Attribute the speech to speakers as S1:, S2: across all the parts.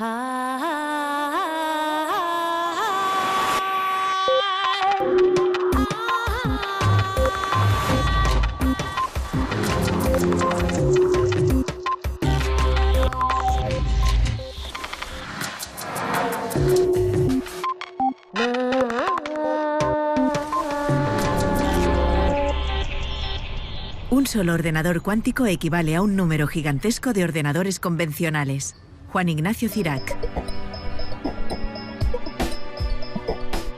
S1: Un solo ordenador cuántico equivale a un número gigantesco de ordenadores convencionales. Juan Ignacio Cirac.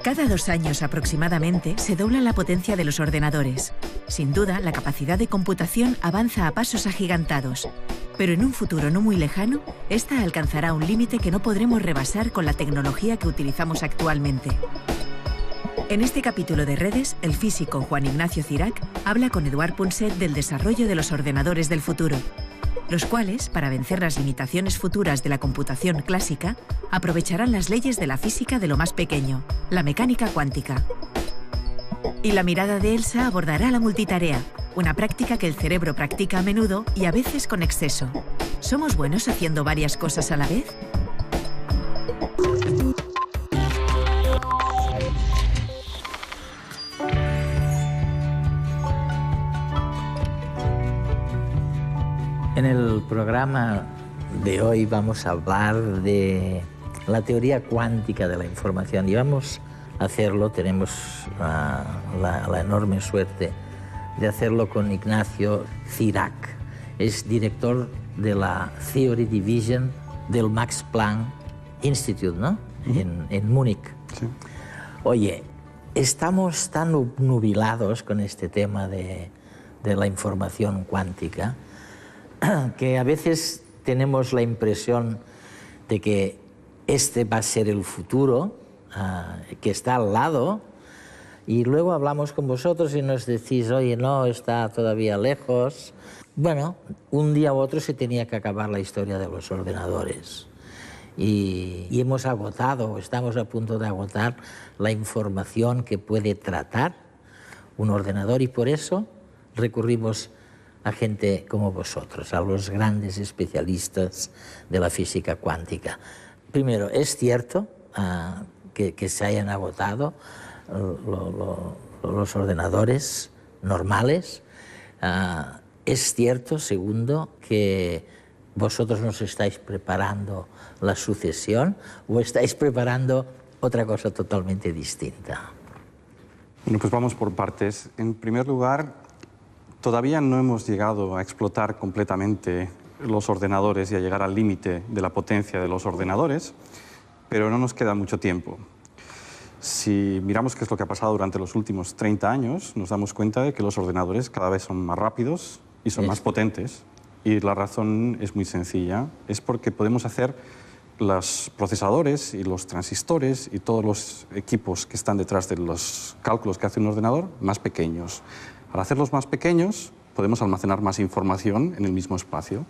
S1: Cada 2 años aproximadamente se dobla la potencia de los ordenadores. Sin duda, la capacidad de computación avanza a pasos agigantados. Pero en un futuro no muy lejano, esta alcanzará un límite que no podremos rebasar con la tecnología que utilizamos actualmente. En este capítulo de Redes, el físico Juan Ignacio Cirac habla con Eduard Punset del desarrollo de los ordenadores del futuro, los cuales, para vencer las limitaciones futuras de la computación clásica, aprovecharán las leyes de la física de lo más pequeño, la mecánica cuántica. Y la mirada de Elsa abordará la multitarea, una práctica que el cerebro practica a menudo y a veces con exceso. ¿Somos buenos haciendo varias cosas a la vez?
S2: En el programa de hoy vamos a hablar de la teoría cuántica de la información y vamos a hacerlo, tenemos la enorme suerte de hacerlo con Ignacio Cirac. Es director de la Theory Division del Max Planck Institute, ¿no? En Múnich.
S3: Sí.
S2: Oye, estamos tan obnubilados con este tema de la información cuántica que a veces tenemos la impresión de que este va a ser el futuro, que está al lado, y luego hablamos con vosotros y nos decís, oye, no, está todavía lejos. Bueno, un día u otro se tenía que acabar la historia de los ordenadores. Y hemos agotado, estamos a punto de agotar la información que puede tratar un ordenador y por eso recurrimos a gente como vosotros, a los grandes especialistas de la física cuántica. Primero, ¿es cierto que se hayan agotado los ordenadores normales? ¿Es cierto, segundo, que vosotros nos estáis preparando la sucesión o estáis preparando otra cosa totalmente distinta?
S3: Bueno, pues vamos por partes. En primer lugar, todavía no hemos llegado a explotar completamente los ordenadores y a llegar al límite de la potencia de los ordenadores, pero no nos queda mucho tiempo. Si miramos qué es lo que ha pasado durante los últimos 30 años, nos damos cuenta de que los ordenadores cada vez son más rápidos y son más potentes. Y la razón es muy sencilla, es porque podemos hacer los procesadores y los transistores y todos los equipos que están detrás de los cálculos que hace un ordenador más pequeños. Al hacerlos más pequeños, podemos almacenar más información en el mismo espacio.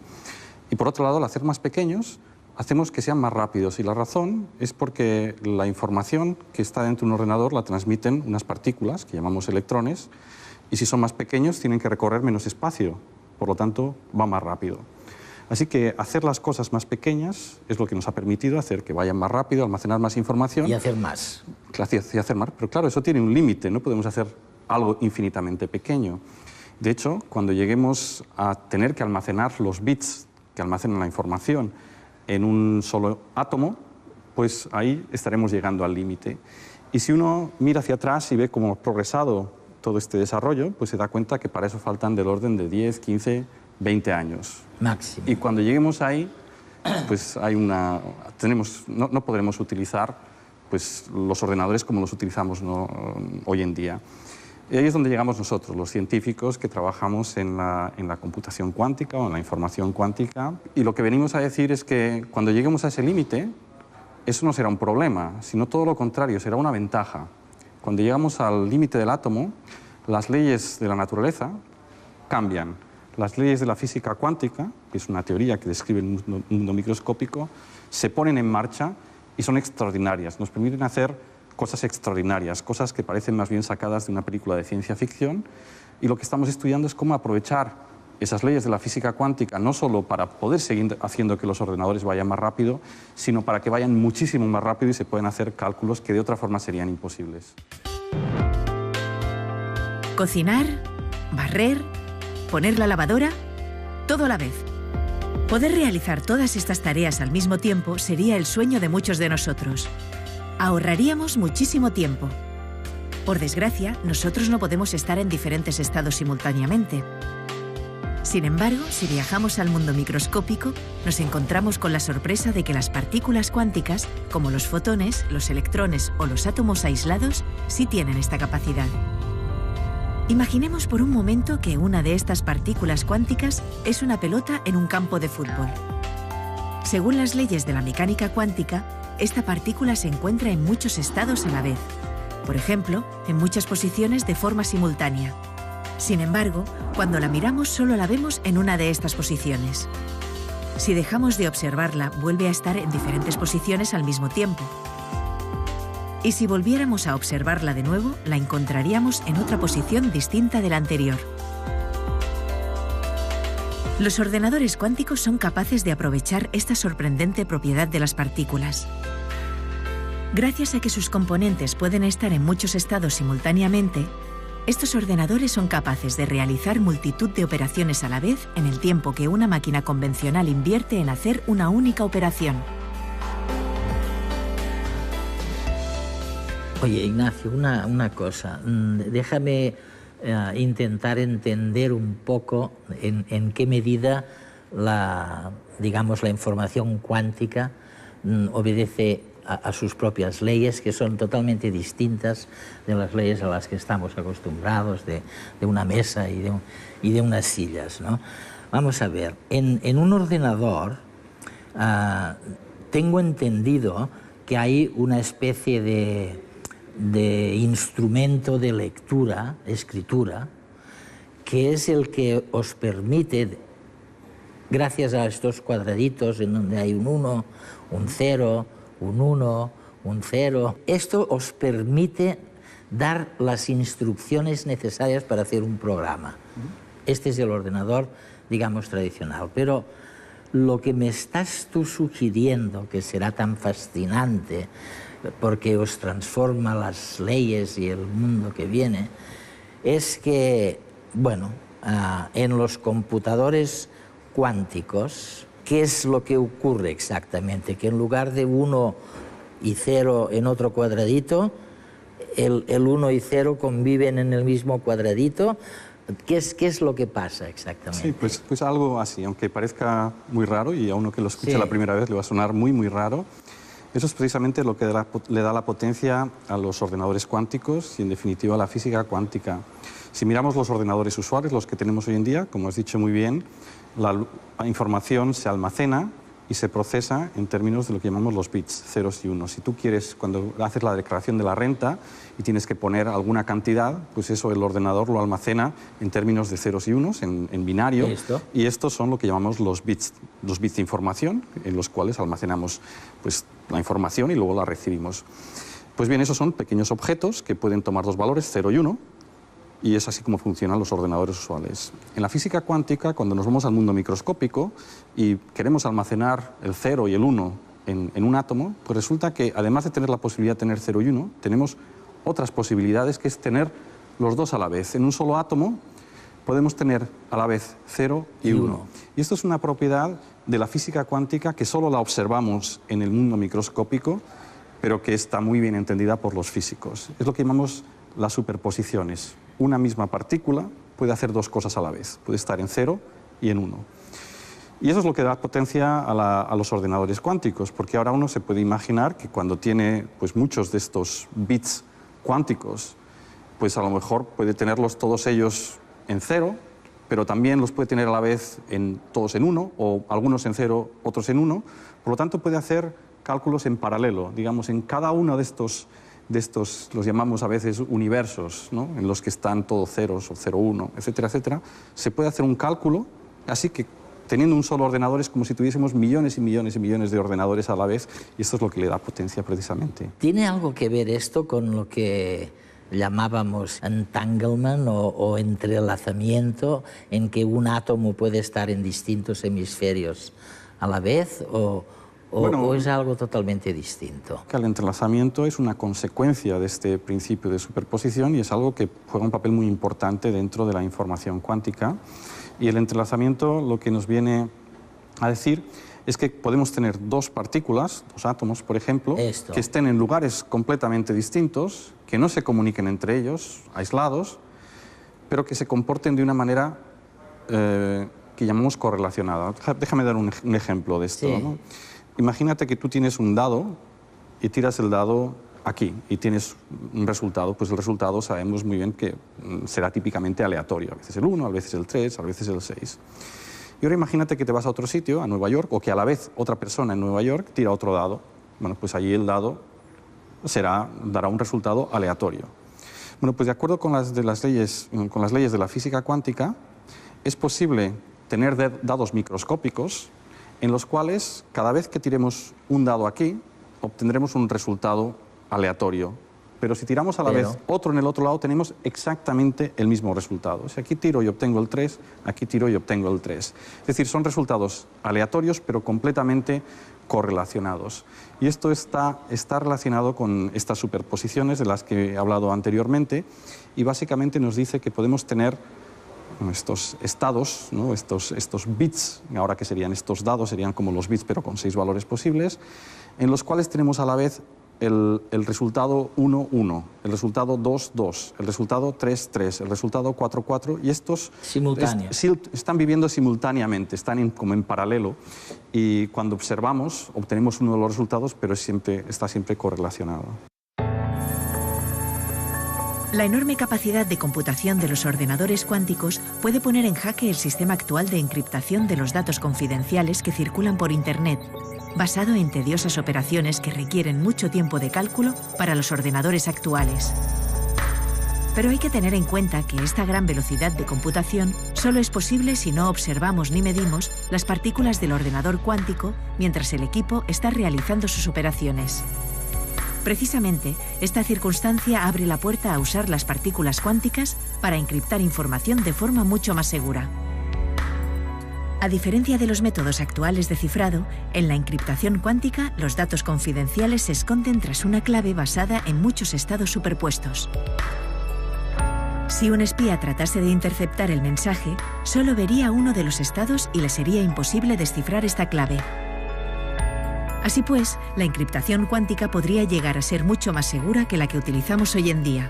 S3: Y por otro lado, al hacer más pequeños, hacemos que sean más rápidos. Y la razón es porque la información que está dentro de un ordenador la transmiten unas partículas, que llamamos electrones, y si son más pequeños, tienen que recorrer menos espacio. Por lo tanto, va más rápido. Así que hacer las cosas más pequeñas es lo que nos ha permitido hacer que vayan más rápido, almacenar más información.
S2: Y hacer más.
S3: Y hacer más. Pero claro, eso tiene un límite, no podemos hacer algo infinitamente pequeño. De hecho, cuando lleguemos a tener que almacenar los bits que almacenan la información en un solo átomo, pues ahí estaremos llegando al límite. Y si uno mira hacia atrás y ve cómo ha progresado todo este desarrollo, pues se da cuenta que para eso faltan del orden de 10, 15, 20 años.
S2: Máximo.
S3: Y cuando lleguemos ahí, pues no podremos utilizar pues, los ordenadores como los utilizamos hoy en día. Y ahí es donde llegamos nosotros, los científicos que trabajamos en la computación cuántica o en la información cuántica. Y lo que venimos a decir es que cuando lleguemos a ese límite, eso no será un problema, sino todo lo contrario, será una ventaja. Cuando llegamos al límite del átomo, las leyes de la naturaleza cambian. Las leyes de la física cuántica, que es una teoría que describe el mundo microscópico, se ponen en marcha y son extraordinarias. Nos permiten hacer cosas extraordinarias, cosas que parecen más bien sacadas de una película de ciencia ficción. Y lo que estamos estudiando es cómo aprovechar esas leyes de la física cuántica no solo para poder seguir haciendo que los ordenadores vayan más rápido, sino para que vayan muchísimo más rápido y se puedan hacer cálculos que de otra forma serían imposibles.
S1: Cocinar, barrer, poner la lavadora, todo a la vez. Poder realizar todas estas tareas al mismo tiempo sería el sueño de muchos de nosotros. Ahorraríamos muchísimo tiempo. Por desgracia, nosotros no podemos estar en diferentes estados simultáneamente. Sin embargo, si viajamos al mundo microscópico, nos encontramos con la sorpresa de que las partículas cuánticas, como los fotones, los electrones o los átomos aislados, sí tienen esta capacidad. Imaginemos por un momento que una de estas partículas cuánticas es una pelota en un campo de fútbol. Según las leyes de la mecánica cuántica, esta partícula se encuentra en muchos estados a la vez. Por ejemplo, en muchas posiciones de forma simultánea. Sin embargo, cuando la miramos solo la vemos en una de estas posiciones. Si dejamos de observarla, vuelve a estar en diferentes posiciones al mismo tiempo. Y si volviéramos a observarla de nuevo, la encontraríamos en otra posición distinta de la anterior. Los ordenadores cuánticos son capaces de aprovechar esta sorprendente propiedad de las partículas. Gracias a que sus componentes pueden estar en muchos estados simultáneamente, estos ordenadores son capaces de realizar multitud de operaciones a la vez en el tiempo que una máquina convencional invierte en hacer una única operación.
S2: Oye, Ignacio, una cosa. Déjame intentar entender un poco en qué medida la información cuántica obedece a sus propias leyes, que son totalmente distintas de las leyes a las que estamos acostumbrados, de una mesa y de unas sillas, ¿no? Vamos a ver, en un ordenador tengo entendido que hay una especie de instrumento de lectura, escritura, que es el que os permite, gracias a estos cuadraditos en donde hay un 1, un 0, un 1, un 0, esto os permite dar las instrucciones necesarias para hacer un programa. Este es el ordenador, digamos, tradicional. Pero lo que me estás tú sugiriendo, que será tan fascinante, porque os transforma las leyes y el mundo que viene, es que, bueno, en los computadores cuánticos, ¿qué es lo que ocurre exactamente? Que en lugar de 1 y 0 en otro cuadradito, el 1 y 0 conviven en el mismo cuadradito. ¿Qué es lo que pasa exactamente?
S3: Sí, pues algo así, aunque parezca muy raro y a uno que lo escuche la primera vez le va a sonar muy, muy raro. Eso es precisamente lo que le da la potencia a los ordenadores cuánticos y, en definitiva, a la física cuántica. Si miramos los ordenadores usuales, los que tenemos hoy en día, como has dicho muy bien, la información se almacena y se procesa en términos de lo que llamamos los bits, ceros y unos. Si tú quieres, cuando haces la declaración de la renta y tienes que poner alguna cantidad, pues eso el ordenador lo almacena en términos de ceros y unos, en binario. Y estos son lo que llamamos los bits de información, en los cuales almacenamos pues, la información y luego la recibimos. Pues bien, esos son pequeños objetos que pueden tomar dos valores, 0 y 1, y es así como funcionan los ordenadores usuales. En la física cuántica, cuando nos vamos al mundo microscópico y queremos almacenar el 0 y el 1 en un átomo, pues resulta que, además de tener la posibilidad de tener 0 y 1, tenemos otras posibilidades, que es tener los dos a la vez. En un solo átomo podemos tener a la vez 0 y 1. Y esto es una propiedad de la física cuántica que solo la observamos en el mundo microscópico, pero que está muy bien entendida por los físicos. Es lo que llamamos las superposiciones. Una misma partícula puede hacer dos cosas a la vez, puede estar en 0 y en 1. Y eso es lo que da potencia a los ordenadores cuánticos, porque ahora uno se puede imaginar que cuando tiene pues, muchos de estos bits cuánticos, pues a lo mejor puede tenerlos todos ellos en 0, pero también los puede tener a la vez todos en 1, o algunos en 0, otros en 1. Por lo tanto, puede hacer cálculos en paralelo, digamos, en cada uno de estos, los llamamos a veces universos, ¿no? En los que están todos ceros o 0, 1, etcétera, etcétera. Se puede hacer un cálculo, así que teniendo un solo ordenador es como si tuviésemos millones y millones y millones de ordenadores a la vez, y esto es lo que le da potencia precisamente.
S2: ¿Tiene algo que ver esto con lo que llamábamos entanglement o entrelazamiento, en que un átomo puede estar en distintos hemisferios a la vez, o es algo totalmente distinto.
S3: Que el entrelazamiento es una consecuencia de este principio de superposición y es algo que juega un papel muy importante dentro de la información cuántica. Y el entrelazamiento lo que nos viene a decir es que podemos tener dos partículas, dos átomos, por ejemplo, que estén en lugares completamente distintos, que no se comuniquen entre ellos, aislados, pero que se comporten de una manera que llamamos correlacionada. Déjame dar un ejemplo de esto, ¿no? Imagínate que tú tienes un dado y tiras el dado aquí y tienes un resultado. Pues el resultado sabemos muy bien que será típicamente aleatorio. A veces el 1, a veces el 3, a veces el 6. Y ahora imagínate que te vas a otro sitio, a Nueva York, o que a la vez otra persona en Nueva York tira otro dado. Bueno, pues allí el dado dará un resultado aleatorio. Bueno, pues de acuerdo con las leyes de la física cuántica, es posible tener dados microscópicos en los cuales cada vez que tiremos un dado aquí, obtendremos un resultado aleatorio. Pero si tiramos a la vez otro en el otro lado, tenemos exactamente el mismo resultado. Si aquí tiro y obtengo el 3, aquí tiro y obtengo el 3. Es decir, son resultados aleatorios, pero completamente correlacionados. Y esto está relacionado con estas superposiciones de las que he hablado anteriormente, y básicamente nos dice que podemos tener estos estados, ¿no? estos bits, ahora que serían estos dados, serían como los bits, pero con 6 valores posibles, en los cuales tenemos a la vez el resultado 1, 1, el resultado 2, 2, el resultado 3, 3, el resultado 4, 4, y estos están viviendo simultáneamente, están como en paralelo, y cuando observamos, obtenemos uno de los resultados, pero está siempre correlacionado.
S1: La enorme capacidad de computación de los ordenadores cuánticos puede poner en jaque el sistema actual de encriptación de los datos confidenciales que circulan por Internet, basado en tediosas operaciones que requieren mucho tiempo de cálculo para los ordenadores actuales. Pero hay que tener en cuenta que esta gran velocidad de computación solo es posible si no observamos ni medimos las partículas del ordenador cuántico mientras el equipo está realizando sus operaciones. Precisamente, esta circunstancia abre la puerta a usar las partículas cuánticas para encriptar información de forma mucho más segura. A diferencia de los métodos actuales de cifrado, en la encriptación cuántica los datos confidenciales se esconden tras una clave basada en muchos estados superpuestos. Si un espía tratase de interceptar el mensaje, solo vería uno de los estados y le sería imposible descifrar esta clave. Así pues, la encriptación cuántica podría llegar a ser mucho más segura que la que utilizamos hoy en día.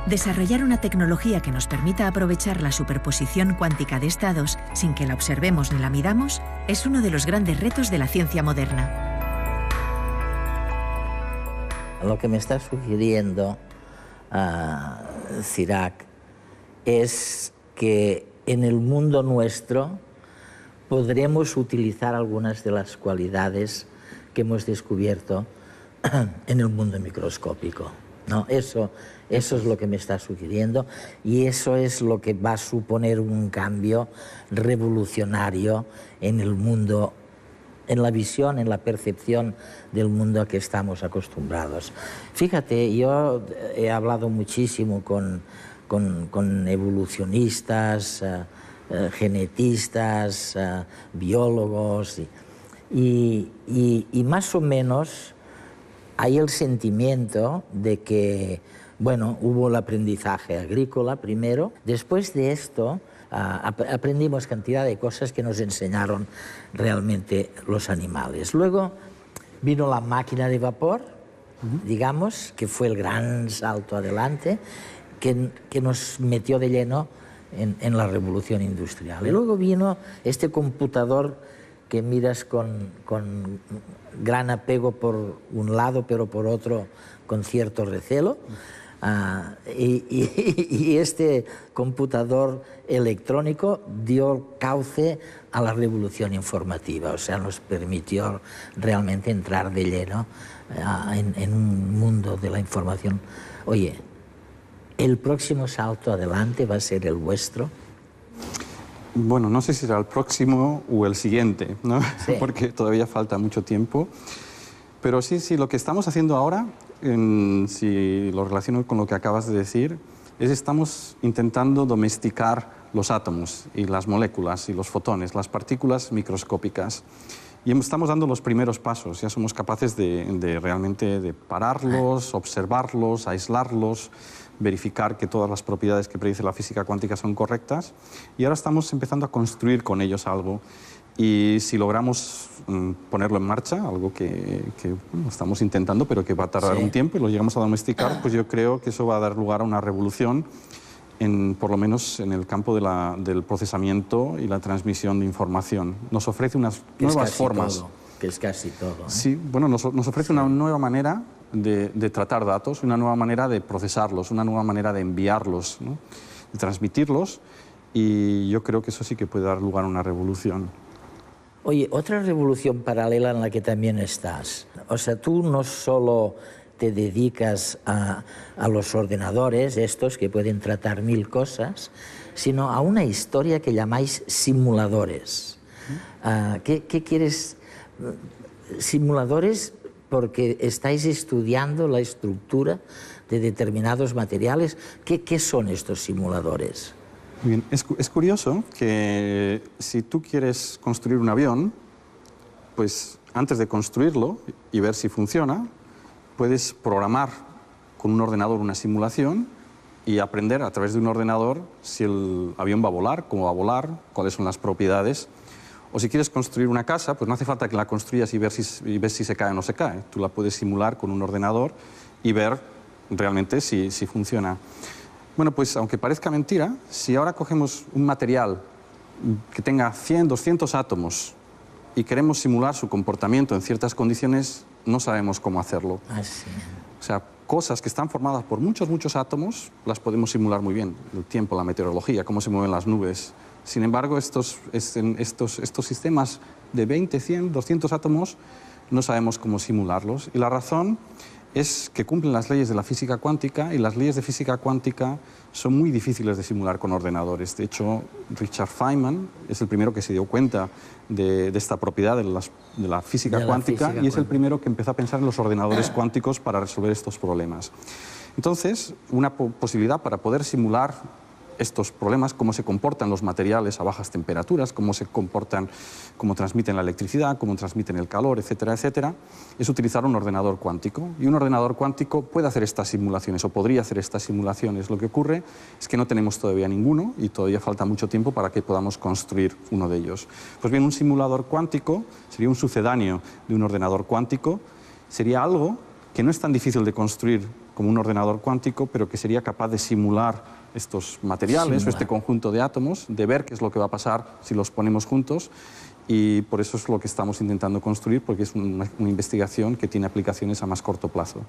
S1: Desarrollar una tecnología que nos permita aprovechar la superposición cuántica de estados sin que la observemos ni la midamos es uno de los grandes retos de la ciencia moderna.
S2: Lo que me está sugiriendo Cirac es que en el mundo nuestro podremos utilizar algunas de las cualidades que hemos descubierto en el mundo microscópico, ¿no? Eso es lo que me está sugiriendo, y eso es lo que va a suponer un cambio revolucionario en el mundo, en la visión, en la percepción del mundo a que estamos acostumbrados. Fíjate, yo he hablado muchísimo con evolucionistas, genetistas, biólogos, y más o menos hay el sentimiento de que, bueno, hubo el aprendizaje agrícola primero, después de esto aprendimos cantidad de cosas que nos enseñaron realmente los animales. Luego vino la máquina de vapor, digamos, que fue el gran salto adelante, que nos metió de lleno en la revolución industrial. Y luego vino este computador que miras con gran apego por un lado, pero por otro con cierto recelo. Y este computador electrónico dio cauce a la revolución informativa, o sea, nos permitió realmente entrar de lleno en un mundo de la información. Oye, ¿el próximo salto adelante va a ser el vuestro?
S3: Bueno, no sé si será el próximo o el siguiente, ¿no? Sí. Porque todavía falta mucho tiempo. Pero sí, lo que estamos haciendo ahora, si lo relaciono con lo que acabas de decir, es estamos intentando domesticar los átomos y las moléculas y los fotones, las partículas microscópicas. Y estamos dando los primeros pasos, ya somos capaces de realmente de pararlos, observarlos, aislarlos, verificar que todas las propiedades que predice la física cuántica son correctas, y ahora estamos empezando a construir con ellos algo. Y si logramos ponerlo en marcha, algo que bueno, estamos intentando, pero que va a tardar un tiempo, y lo llegamos a domesticar, pues yo creo que eso va a dar lugar a una revolución, por lo menos en el campo del procesamiento y la transmisión de información. Nos ofrece unas nuevas formas.
S2: Que es casi todo. ¿eh?
S3: Sí, bueno, nos ofrece una nueva manera de tratar datos, una nueva manera de procesarlos, una nueva manera de enviarlos, ¿no? De transmitirlos, y yo creo que eso sí que puede dar lugar a una revolución.
S2: Oye, otra revolución paralela en la que también estás. O sea, tú no solo te dedicas a los ordenadores, estos que pueden tratar 1000 cosas, sino a una historia que llamáis simuladores. ¿Qué quieres? Simuladores porque estáis estudiando la estructura de determinados materiales. ¿Qué son estos simuladores?
S3: Bien, es curioso que si tú quieres construir un avión, pues antes de construirlo y ver si funciona, puedes programar con un ordenador una simulación y aprender a través de un ordenador si el avión va a volar, cómo va a volar, cuáles son las propiedades. O si quieres construir una casa, pues no hace falta que la construyas y ves si se cae o no se cae. Tú la puedes simular con un ordenador y ver realmente si funciona. Bueno, pues aunque parezca mentira, si ahora cogemos un material que tenga 100, 200 átomos y queremos simular su comportamiento en ciertas condiciones, no sabemos cómo hacerlo.
S2: Así.
S3: O sea, cosas que están formadas por muchos átomos las podemos simular muy bien. El tiempo, la meteorología, cómo se mueven las nubes. Sin embargo, estos sistemas de 20, 100, 200 átomos no sabemos cómo simularlos. Y la razón es que cumplen las leyes de la física cuántica, y las leyes de física cuántica son muy difíciles de simular con ordenadores. De hecho, Richard Feynman es el primero que se dio cuenta de esta propiedad de la física cuántica, y es el primero que empezó a pensar en los ordenadores cuánticos para resolver estos problemas. Entonces, una posibilidad para poder simular estos problemas, cómo se comportan los materiales a bajas temperaturas, cómo se comportan, cómo transmiten la electricidad, cómo transmiten el calor, etcétera, etcétera, es utilizar un ordenador cuántico. Y un ordenador cuántico puede hacer estas simulaciones, o podría hacer estas simulaciones. Lo que ocurre es que no tenemos todavía ninguno, y todavía falta mucho tiempo para que podamos construir uno de ellos. Pues bien, un simulador cuántico sería un sucedáneo de un ordenador cuántico, sería algo que no es tan difícil de construir como un ordenador cuántico, pero que sería capaz de simular estos materiales o este conjunto de átomos, de ver qué es lo que va a pasar si los ponemos juntos, y por eso es lo que estamos intentando construir, porque es una investigación que tiene aplicaciones a más corto plazo.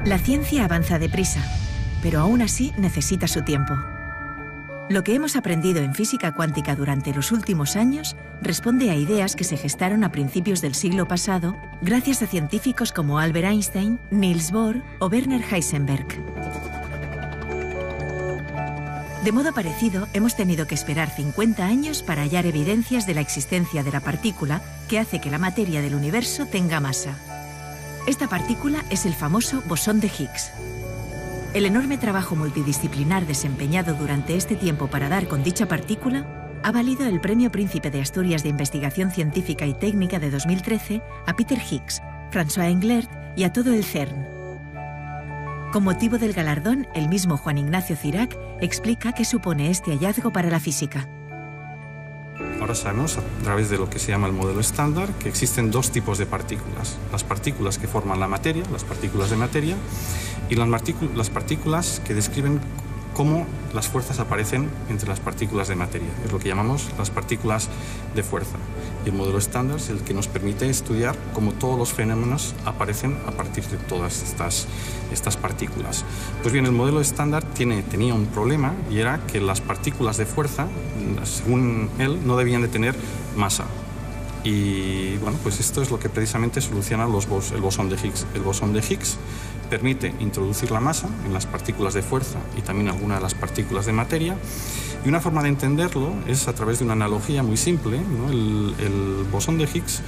S1: La ciencia avanza deprisa, pero aún así necesita su tiempo. Lo que hemos aprendido en física cuántica durante los últimos años responde a ideas que se gestaron a principios del siglo pasado gracias a científicos como Albert Einstein, Niels Bohr o Werner Heisenberg. De modo parecido, hemos tenido que esperar 50 años para hallar evidencias de la existencia de la partícula que hace que la materia del universo tenga masa. Esta partícula es el famoso bosón de Higgs. El enorme trabajo multidisciplinar desempeñado durante este tiempo para dar con dicha partícula ha valido el Premio Príncipe de Asturias de Investigación Científica y Técnica de 2013 a Peter Higgs, François Englert y a todo el CERN. Con motivo del galardón, el mismo Juan Ignacio Cirac explica qué supone este hallazgo para la física.
S3: Ahora sabemos, a través de lo que se llama el modelo estándar, que existen dos tipos de partículas. Las partículas que forman la materia, las partículas de materia, y las partículas que describen cómo las fuerzas aparecen entre las partículas de materia. Es lo que llamamos las partículas de fuerza. Y el modelo estándar es el que nos permite estudiar cómo todos los fenómenos aparecen a partir de todas estas partículas. Pues bien, el modelo estándar tenía un problema, y era que las partículas de fuerza, según él, no debían de tener masa. Y bueno, pues esto es lo que precisamente soluciona el bosón de Higgs. El bosón de Higgs permite introducir la masa en las partículas de fuerza y también algunas de las partículas de materia, Y una forma de entenderlo es a través de una analogía muy simple, ¿no? El bosón de Higgs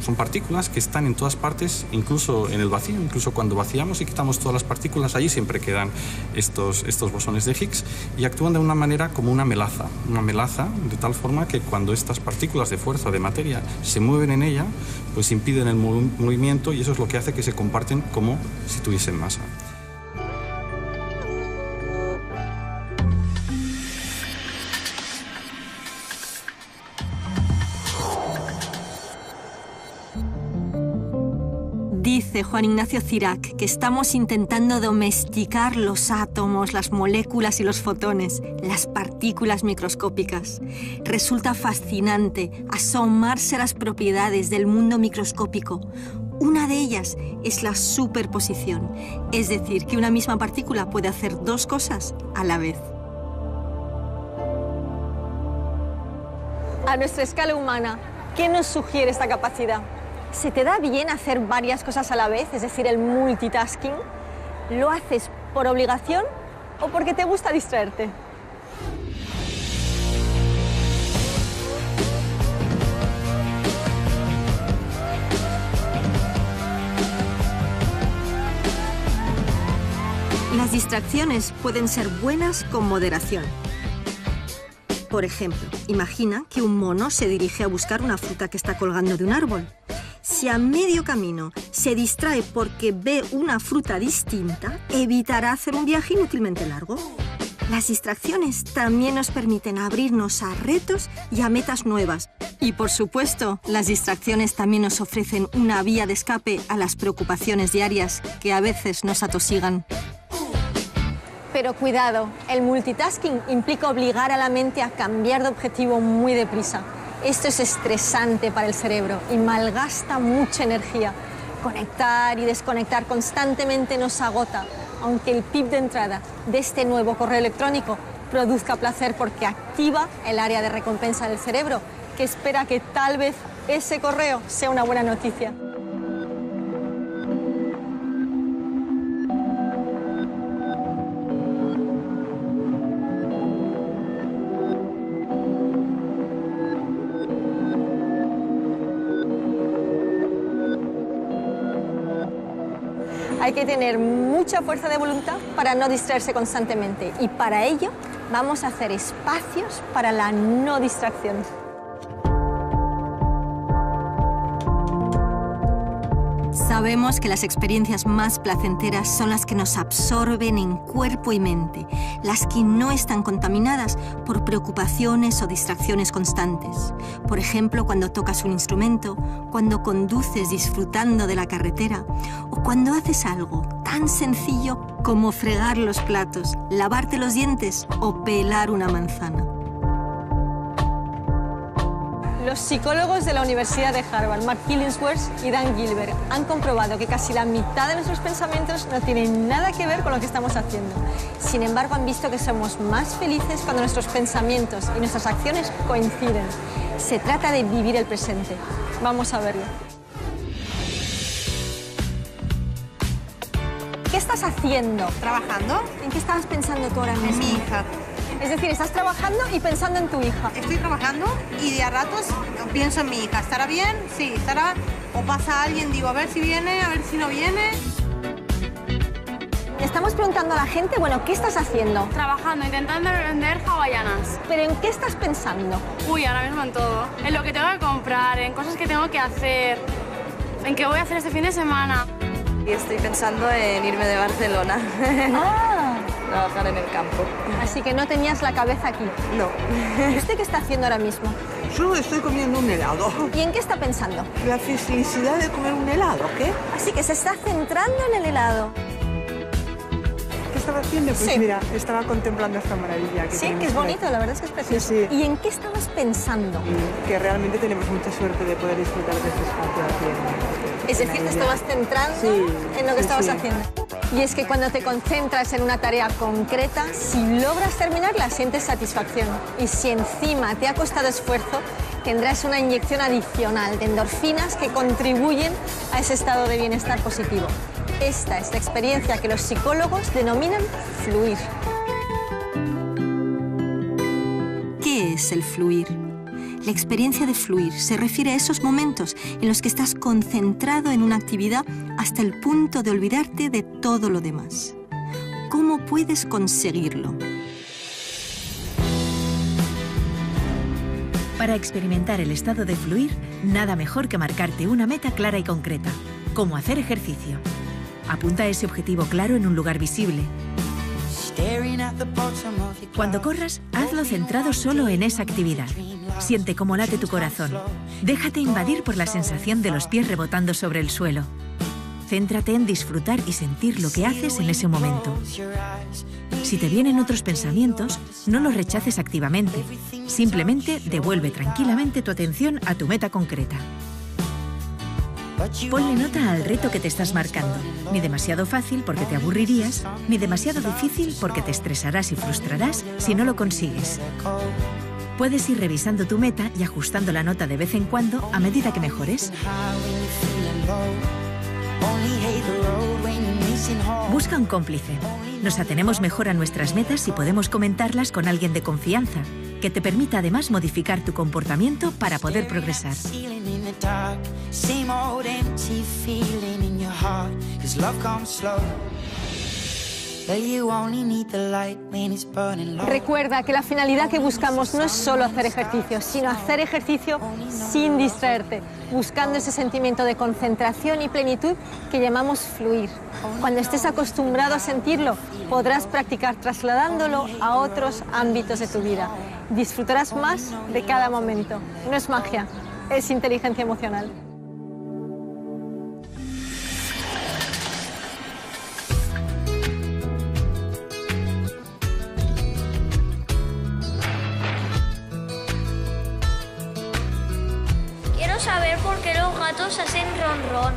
S3: son partículas que están en todas partes, incluso en el vacío, incluso cuando vaciamos y quitamos todas las partículas, allí siempre quedan estos bosones de Higgs y actúan de una manera como una melaza de tal forma que cuando estas partículas de fuerza, de materia, se mueven en ella, pues impiden el movimiento y eso es lo que hace que se comparten como si tuviesen masa.
S4: Dice Juan Ignacio Cirac que estamos intentando domesticar los átomos, las moléculas y los fotones, las partículas microscópicas. Resulta fascinante asomarse a las propiedades del mundo microscópico. Una de ellas es la superposición, es decir, que una misma partícula puede hacer dos cosas a la vez.
S5: A nuestra escala humana, ¿qué nos sugiere esta capacidad? ¿Se te da bien hacer varias cosas a la vez, es decir, el multitasking? ¿Lo haces por obligación o porque te gusta distraerte?
S4: Las distracciones pueden ser buenas con moderación. Por ejemplo, imagina que un mono se dirige a buscar una fruta que está colgando de un árbol. Si a medio camino se distrae porque ve una fruta distinta, evitará hacer un viaje inútilmente largo. Las distracciones también nos permiten abrirnos a retos y a metas nuevas. Y por supuesto, las distracciones también nos ofrecen una vía de escape a las preocupaciones diarias que a veces nos atosigan.
S5: Pero cuidado, el multitasking implica obligar a la mente a cambiar de objetivo muy deprisa. Esto es estresante para el cerebro y malgasta mucha energía. Conectar y desconectar constantemente nos agota, aunque el pip de entrada de este nuevo correo electrónico produzca placer porque activa el área de recompensa del cerebro, que espera que tal vez ese correo sea una buena noticia. Hay que tener mucha fuerza de voluntad para no distraerse constantemente y para ello vamos a hacer espacios para la no distracción.
S4: Sabemos que las experiencias más placenteras son las que nos absorben en cuerpo y mente, las que no están contaminadas por preocupaciones o distracciones constantes. Por ejemplo, cuando tocas un instrumento, cuando conduces disfrutando de la carretera o cuando haces algo tan sencillo como fregar los platos, lavarte los dientes o pelar una manzana.
S5: Los psicólogos de la Universidad de Harvard, Mark Killingsworth y Dan Gilbert, han comprobado que casi la mitad de nuestros pensamientos no tienen nada que ver con lo que estamos haciendo. Sin embargo, han visto que somos más felices cuando nuestros pensamientos y nuestras acciones coinciden. Se trata de vivir el presente. Vamos a verlo. ¿Qué estás haciendo?
S6: ¿Trabajando?
S5: ¿En qué estabas pensando tú ahora mismo?
S6: En mi hija.
S5: Es decir, estás trabajando y pensando en tu hija.
S6: Estoy trabajando y de a ratos pienso en mi hija. ¿Estará bien? Sí, estará. O pasa alguien, digo, a ver si viene, a ver si no viene.
S5: Estamos preguntando a la gente, bueno, ¿qué estás haciendo?
S7: Trabajando, intentando vender hawaianas.
S5: ¿Pero en qué estás pensando?
S7: Uy, ahora mismo en todo. En lo que tengo que comprar, en cosas que tengo que hacer, en qué voy a hacer este fin de semana.
S8: Y estoy pensando en irme de Barcelona. Trabajar en el campo.
S5: Así que no tenías la cabeza aquí.
S8: No.
S5: ¿Y usted qué está haciendo ahora mismo?
S9: Yo estoy comiendo un helado.
S5: ¿Y en qué está pensando?
S9: La felicidad de comer un helado, ¿qué?
S5: Así que se está centrando en el helado.
S9: ¿Qué estaba haciendo? Pues
S5: sí.
S9: Mira, estaba contemplando esta maravilla.
S5: Sí, que es bonito, la verdad es que es precioso.
S9: Sí, sí.
S5: ¿Y en qué estabas pensando?
S9: Que realmente tenemos mucha suerte de poder disfrutar de este espacio aquí.
S5: Es decir, te estabas centrando en lo que estabas haciendo. Y es que cuando te concentras en una tarea concreta, si logras terminarla, sientes satisfacción. Y si encima te ha costado esfuerzo, tendrás una inyección adicional de endorfinas que contribuyen a ese estado de bienestar positivo. Esta es la experiencia que los psicólogos denominan fluir.
S4: es el fluir. La experiencia de fluir se refiere a esos momentos en los que estás concentrado en una actividad hasta el punto de olvidarte de todo lo demás. ¿Cómo puedes conseguirlo?
S1: Para experimentar el estado de fluir, nada mejor que marcarte una meta clara y concreta, como hacer ejercicio. Apunta ese objetivo claro en un lugar visible. Cuando corras, hazlo centrado solo en esa actividad. Siente cómo late tu corazón. Déjate invadir por la sensación de los pies rebotando sobre el suelo. Céntrate en disfrutar y sentir lo que haces en ese momento. Si te vienen otros pensamientos, no los rechaces activamente. Simplemente devuelve tranquilamente tu atención a tu meta concreta. Ponle nota al reto que te estás marcando. Ni demasiado fácil porque te aburrirías, ni demasiado difícil porque te estresarás y frustrarás si no lo consigues. Puedes ir revisando tu meta y ajustando la nota de vez en cuando a medida que mejores. Busca un cómplice. Nos atenemos mejor a nuestras metas si podemos comentarlas con alguien de confianza, que te permita además modificar tu comportamiento para poder progresar.
S5: Recuerda que la finalidad que buscamos no es solo hacer ejercicio, sino hacer ejercicio sin distraerte, buscando ese sentimiento de concentración y plenitud que llamamos fluir. Cuando estés acostumbrado a sentirlo, podrás practicar trasladándolo a otros ámbitos de tu vida. Disfrutarás más de cada momento. No es magia, es inteligencia emocional.
S10: Quiero saber por qué los gatos hacen ronrón.